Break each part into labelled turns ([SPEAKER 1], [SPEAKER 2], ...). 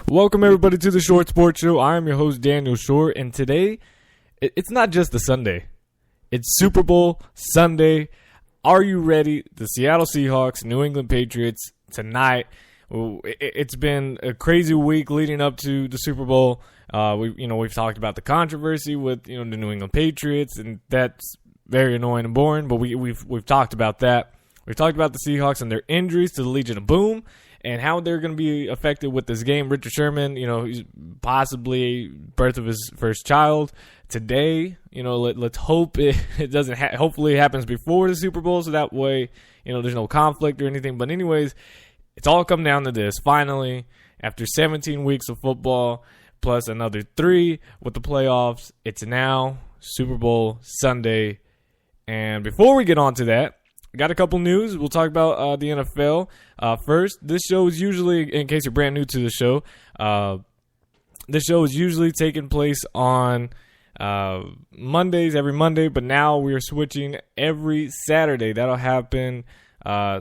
[SPEAKER 1] Welcome everybody to the Short Sports Show. I am your host Daniel Short, and today it's not just a Sunday. It's Super Bowl Sunday. Are you ready? The Seattle Seahawks, New England Patriots tonight. It's been a crazy week leading up to the Super Bowl. We've talked about the controversy with the New England Patriots, and that's very annoying and boring. But we've talked about that. We've talked about the Seahawks and their injuries to the Legion of Boom, and how they're going to be affected with this game. Richard Sherman, he's possibly birth of his first child today. Let's hope it doesn't. Hopefully, it happens before the Super Bowl, so that way, there's no conflict or anything. But anyways, it's all come down to this. Finally, after 17 weeks of football plus another 3 with the playoffs, it's now Super Bowl Sunday. And before we get on to that, got a couple news. We'll talk about the NFL. First, this show is usually, in case you're brand new to the show, this show is usually taking place on Mondays, every Monday, but now we are switching every Saturday. That'll happen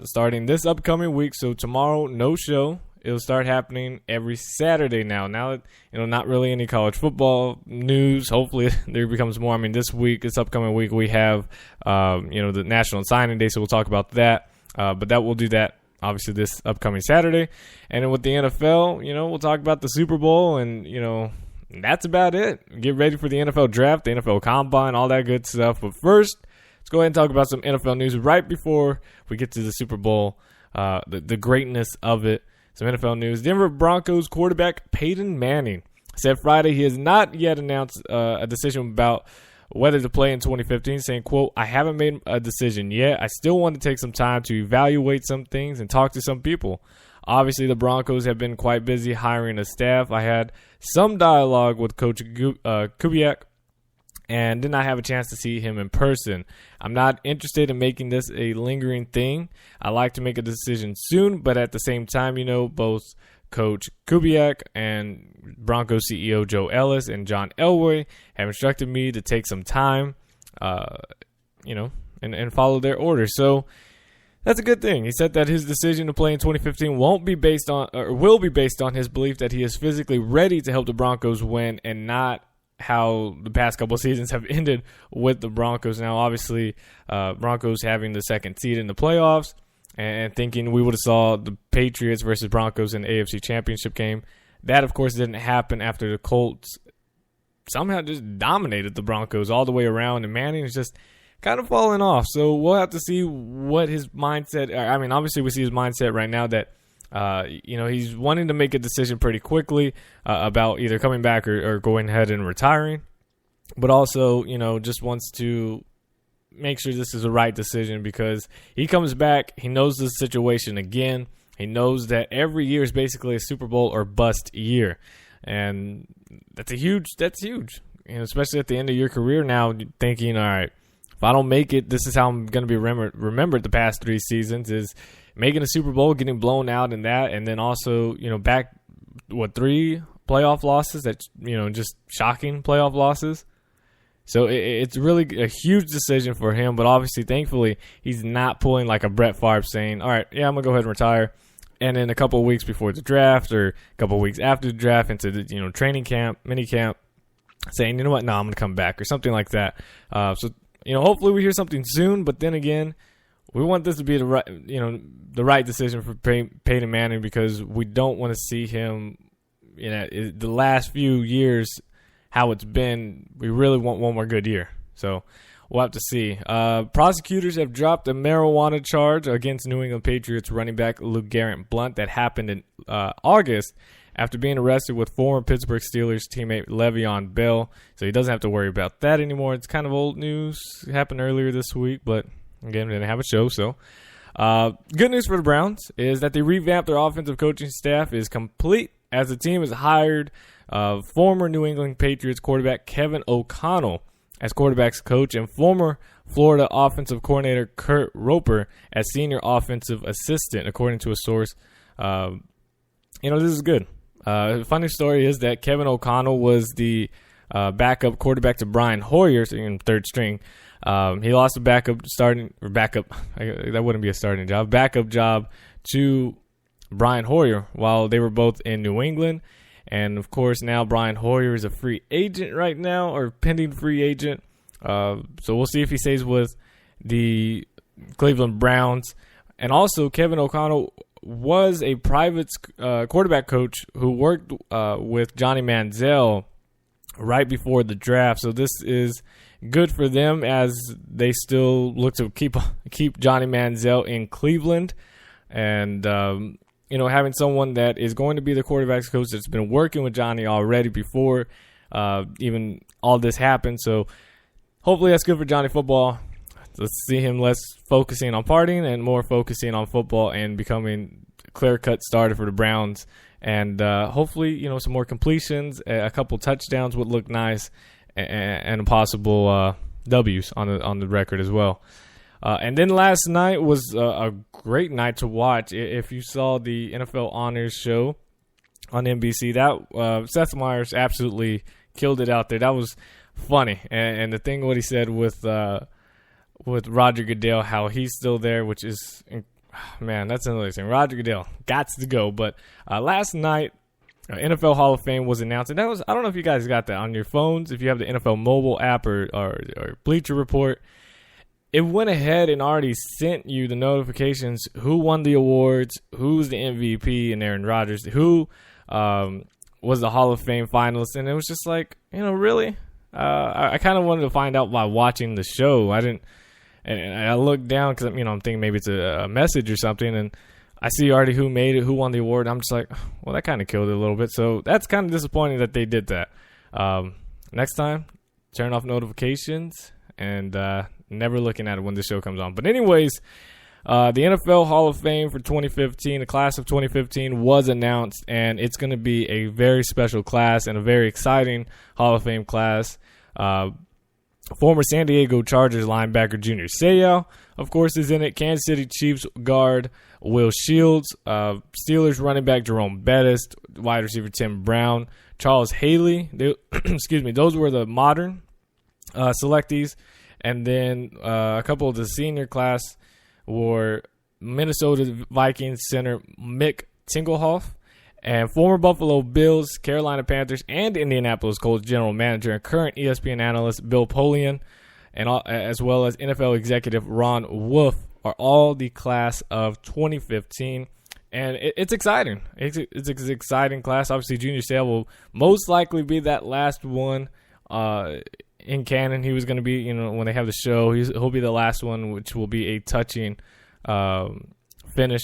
[SPEAKER 1] starting this upcoming week. So tomorrow, no show. It'll start happening every Saturday now. Now that, not really any college football news. Hopefully there becomes more. This upcoming week, we have, the National Signing Day, so we'll talk about that. But we'll do that, obviously, this upcoming Saturday. And then with the NFL, we'll talk about the Super Bowl, and, that's about it. Get ready for the NFL Draft, the NFL Combine, all that good stuff. But first, let's go ahead and talk about some NFL news right before we get to the Super Bowl, the greatness of it. Some NFL news. Denver Broncos quarterback Peyton Manning said Friday he has not yet announced a decision about whether to play in 2015, saying, quote, "I haven't made a decision yet. I still want to take some time to evaluate some things and talk to some people. Obviously, the Broncos have been quite busy hiring a staff. I had some dialogue with Coach Kubiak and did not have a chance to see him in person. I'm not interested in making this a lingering thing. I like to make a decision soon, but at the same time, both Coach Kubiak and Broncos CEO Joe Ellis and John Elway have instructed me to take some time, and follow their orders." So that's a good thing. He said that his decision to play in 2015 will be based on his belief that he is physically ready to help the Broncos win, and not how the past couple of seasons have ended with the Broncos. Now, obviously, Broncos having the second seed in the playoffs and thinking we would have saw the Patriots versus Broncos in the AFC Championship game. That, of course, didn't happen after the Colts somehow just dominated the Broncos all the way around, and Manning is just kind of falling off. So we'll have to see what his mindset. Obviously, we see his mindset right now that he's wanting to make a decision pretty quickly about either coming back or going ahead and retiring, but also, just wants to make sure this is the right decision, because he comes back, he knows the situation again, he knows that every year is basically a Super Bowl or bust year, and that's huge, especially at the end of your career now, thinking, all right, if I don't make it, this is how I'm going to be remembered the past 3 seasons, is making a Super Bowl, getting blown out in that, and then also, 3 playoff losses, that's, just shocking playoff losses. So it's really a huge decision for him, but obviously, thankfully, he's not pulling like a Brett Favre saying, all right, yeah, I'm going to go ahead and retire, and then a couple of weeks before the draft or a couple of weeks after the draft into the, training camp, mini camp, saying, you know what, no, I'm going to come back or something like that. Hopefully we hear something soon, but then again, we want this to be the right decision for Peyton Manning, because we don't want to see him, the last few years, how it's been. We really want one more good year. So we'll have to see. Prosecutors have dropped a marijuana charge against New England Patriots running back LeGarrette Blount that happened in August after being arrested with former Pittsburgh Steelers teammate Le'Veon Bell. So he doesn't have to worry about that anymore. It's kind of old news. It happened earlier this week, but again, we didn't have a show. So good news for the Browns is that they revamped their offensive coaching staff is complete, as the team has hired former New England Patriots quarterback Kevin O'Connell as quarterback's coach and former Florida offensive coordinator Kurt Roper as senior offensive assistant, according to a source. This is good. The funny story is that Kevin O'Connell was the backup quarterback to Brian Hoyer, in third string. He lost a backup job to Brian Hoyer while they were both in New England. And, of course, now Brian Hoyer is a free agent right now, or pending free agent. So we'll see if he stays with the Cleveland Browns. And also, Kevin O'Connell was a private quarterback coach who worked with Johnny Manziel right before the draft. So this is good for them as they still look to keep Johnny Manziel in Cleveland. And, having someone that is going to be the quarterback's coach that's been working with Johnny already before even all this happened. So hopefully that's good for Johnny football. Let's see him less focusing on partying and more focusing on football and becoming a clear-cut starter for the Browns. And hopefully, some more completions, a couple touchdowns would look nice, and possible W's on the record as well. And then last night was a great night to watch. If you saw the NFL Honors show on NBC, that Seth Meyers absolutely killed it out there. That was funny. And the thing what he said with Roger Goodell, how he's still there, which is, man, that's another thing. Roger Goodell got to go. But last night, NFL Hall of Fame was announced. And that was, I don't know if you guys got that on your phones, if you have the NFL mobile app or Bleacher Report. It went ahead and already sent you the notifications, who won the awards, who's the MVP, and Aaron Rodgers, who was the Hall of Fame finalist. And it was just like, really? I kind of wanted to find out by watching the show. I didn't, and I looked down because, I'm thinking maybe it's a message or something, and I see already who made it, who won the award. I'm just like, well, that kind of killed it a little bit. So that's kind of disappointing that they did that. Next time, turn off notifications and never looking at it when the show comes on. But anyways, the NFL Hall of Fame for 2015, the class of 2015 was announced, and it's going to be a very special class and a very exciting Hall of Fame class. Former San Diego Chargers linebacker Junior Seau, of course, is in it. Kansas City Chiefs guard Will Shields, Steelers running back Jerome Bettis, wide receiver Tim Brown, Charles Haley. Those were the modern selectees. And then a couple of the senior class were Minnesota Vikings center Mick Tingelhoff and former Buffalo Bills, Carolina Panthers, and Indianapolis Colts general manager and current ESPN analyst Bill Polian, and as well as NFL executive Ron Wolf, are all the class of 2015. And it's exciting. It's an exciting class. Obviously, Junior Seau will most likely be that last one in canon. He was going to be, when they have the show, he'll be the last one, which will be a touching finish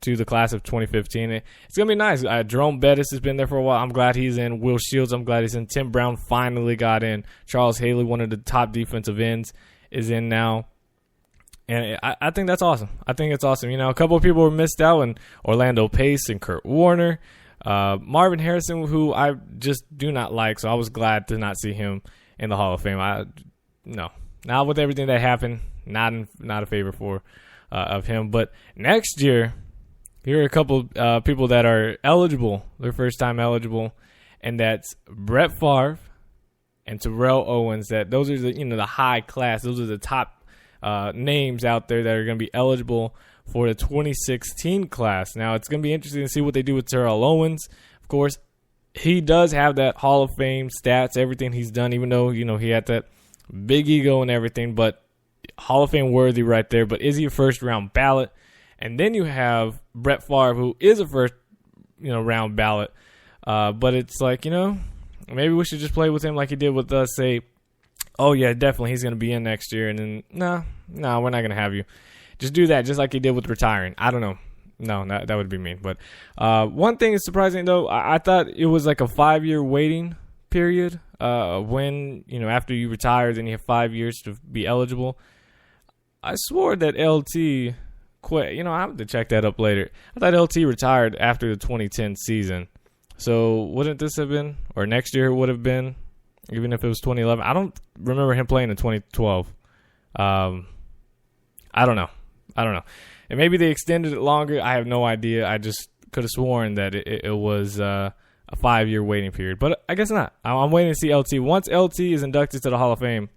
[SPEAKER 1] to the class of 2015. It's going to be nice. Jerome Bettis has been there for a while. I'm glad he's in. Will Shields, I'm glad he's in. Tim Brown finally got in. Charles Haley, one of the top defensive ends, is in now. And I think that's awesome. I think it's awesome. A couple of people were missed out, and Orlando Pace and Kurt Warner. Marvin Harrison, who I just do not like, so I was glad to not see him in the Hall of Fame. Not with everything that happened. Not a favor for of him. But next year, here are a couple people that are eligible, their first time eligible, and that's Brett Favre and Terrell Owens. Those are the high class. Those are the top names out there that are going to be eligible for the 2016 class. Now, it's going to be interesting to see what they do with Terrell Owens. Of course, he does have that Hall of Fame stats, everything he's done, even though, he had that big ego and everything, but Hall of Fame worthy right there. But is he a first-round ballot? And then you have Brett Favre, who is a first, round ballot. But it's like, maybe we should just play with him like he did with us, say, oh, yeah, definitely he's going to be in next year. And then, no, we're not going to have you. Just do that, just like he did with retiring. I don't know. No, that would be mean. But one thing is surprising, though. I thought it was like a 5-year waiting period when, after you retire, then you have 5 years to be eligible. I swore that LT quit. I have to check that up later. I thought LT retired after the 2010 season. So wouldn't this have been, or next year would have been, even if it was 2011? I don't remember him playing in 2012. I don't know. And maybe they extended it longer. I have no idea. I just could have sworn that it was a 5-year waiting period. But I guess not. I'm waiting to see LT. Once LT is inducted to the Hall of Fame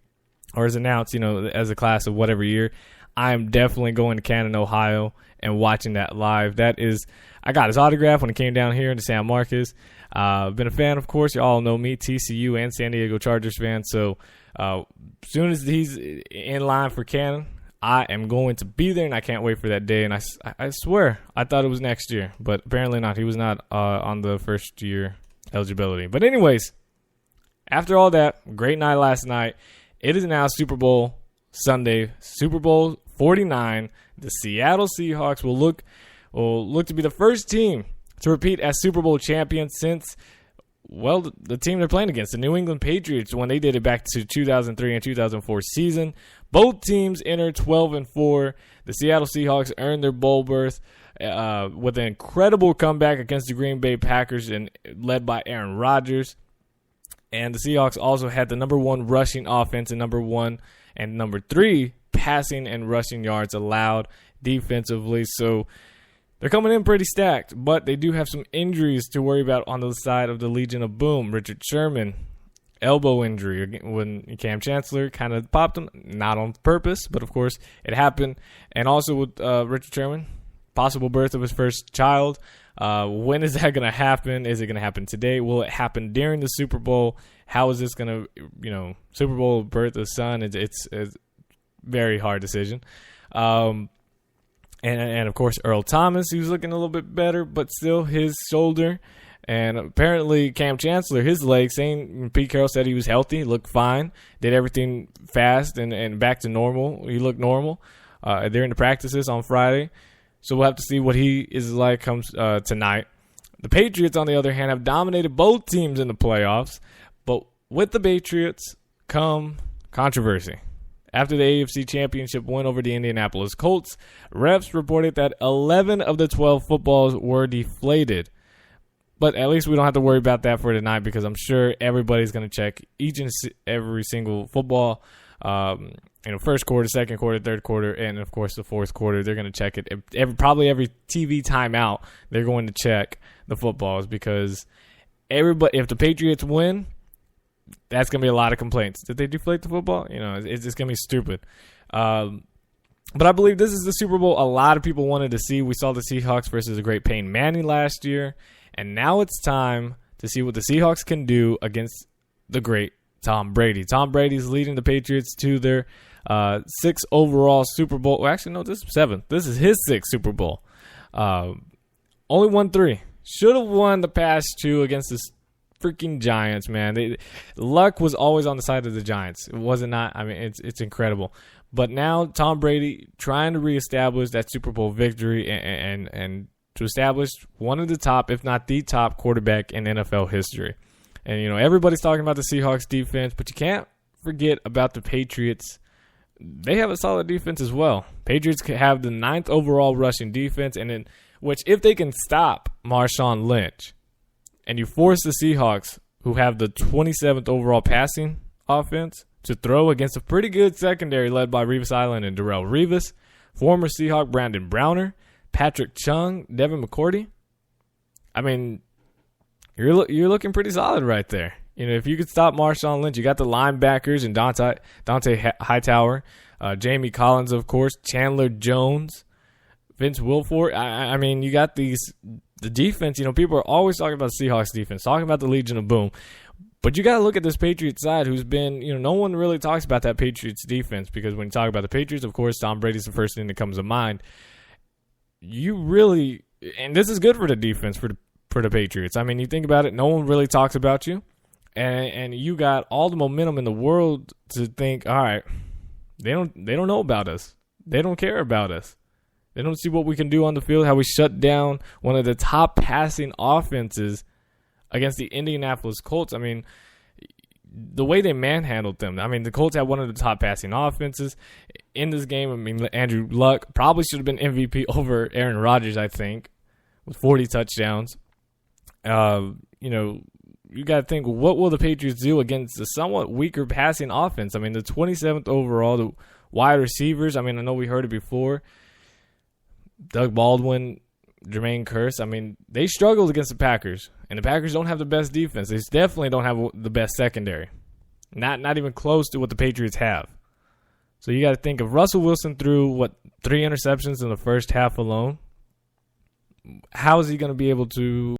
[SPEAKER 1] or is announced, as a class of whatever year, I am definitely going to Canton, Ohio, and watching that live. I got his autograph when he came down here to San Marcos. Been a fan, of course. You all know me, TCU and San Diego Chargers fan. So as soon as he's in line for Canton, I am going to be there, and I can't wait for that day. And I swear, I thought it was next year, but apparently not. He was not on the first year eligibility. But anyways, after all that, great night last night. It is now Super Bowl Sunday, Super Bowl 49. The Seattle Seahawks will look to be the first team to repeat as Super Bowl champions since, well, the team they're playing against, the New England Patriots, when they did it back to 2003 and 2004 season. Both teams entered 12-4. The Seattle Seahawks earned their bowl berth with an incredible comeback against the Green Bay Packers and led by Aaron Rodgers. And the Seahawks also had the number 1 rushing offense and number 1 and number 3 passing and rushing yards allowed defensively. So they're coming in pretty stacked, but they do have some injuries to worry about on the side of the Legion of Boom. Richard Sherman, elbow injury when Cam Chancellor kind of popped him, not on purpose, but of course it happened. And also with Richard Sherman, possible birth of his first child. When is that going to happen? Is it going to happen today? Will it happen during the Super Bowl? How is this going to, Super Bowl birth of son? It's a very hard decision. And of course, Earl Thomas, who's looking a little bit better, but still his shoulder. And apparently Cam Chancellor, his leg, saying Pete Carroll said he was healthy, looked fine, did everything fast and back to normal. He looked normal. They're in the practices on Friday. So we'll have to see what he is like comes tonight. The Patriots, on the other hand, have dominated both teams in the playoffs. But with the Patriots come controversy. After the AFC Championship win over the Indianapolis Colts, refs reported that 11 of the 12 footballs were deflated. But at least we don't have to worry about that for tonight because I'm sure everybody's going to check each and every single football. First quarter, second quarter, third quarter, and of course the fourth quarter. They're going to check it. Probably every TV timeout, they're going to check the footballs because if the Patriots win, that's going to be a lot of complaints. Did they deflate the football? It's just going to be stupid. But I believe this is the Super Bowl a lot of people wanted to see. We saw the Seahawks versus the great Peyton Manning last year, and now it's time to see what the Seahawks can do against the great Tom Brady. Tom Brady's leading the Patriots to their 6th overall Super Bowl. Well, actually, no, this is 7th. This is his 6th Super Bowl. Only won 3. Should have won the past 2 against the freaking Giants, man. Luck was always on the side of the Giants. It wasn't not. I mean, it's incredible. But now Tom Brady trying to reestablish that Super Bowl victory and to establish one of the top, if not the top, quarterback in NFL history. And, everybody's talking about the Seahawks defense, but you can't forget about the Patriots. They have a solid defense as well. Patriots have the 9th overall rushing defense, and which if they can stop Marshawn Lynch, and you force the Seahawks, who have the 27th overall passing offense, to throw against a pretty good secondary led by Revis Island and Darrelle Revis, former Seahawk Brandon Browner, Patrick Chung, Devin McCourty. I mean, you're looking pretty solid right there. If you could stop Marshawn Lynch, you got the linebackers and Dante Hightower, Jamie Collins, of course, Chandler Jones, Vince Wilfork. I mean, you got the defense. People are always talking about the Seahawks defense, talking about the Legion of Boom. But you got to look at this Patriots side who's been, no one really talks about that Patriots defense because when you talk about the Patriots, of course, Tom Brady's the first thing that comes to mind. And this is good for the defense for the Patriots. I mean, you think about it, no one really talks about you. And you got all the momentum in the world to think, all right, they don't know about us. They don't care about us. They don't see what we can do on the field, how we shut down one of the top passing offenses against the Indianapolis Colts. I mean, the way they manhandled them. I mean, the Colts had one of the top passing offenses in this game. I mean, Andrew Luck probably should have been MVP over Aaron Rodgers, I think, with 40 touchdowns. You got to think, what will the Patriots do against the somewhat weaker passing offense? I mean, the 27th overall, the wide receivers. I mean, I know we heard it before. Doug Baldwin, Jermaine Kearse. I mean, they struggled against the Packers, and the Packers don't have the best defense. They definitely don't have the best secondary. Not even close to what the Patriots have. So you got to think, if Russell Wilson threw, 3 interceptions in the first half alone, how is he going to be able to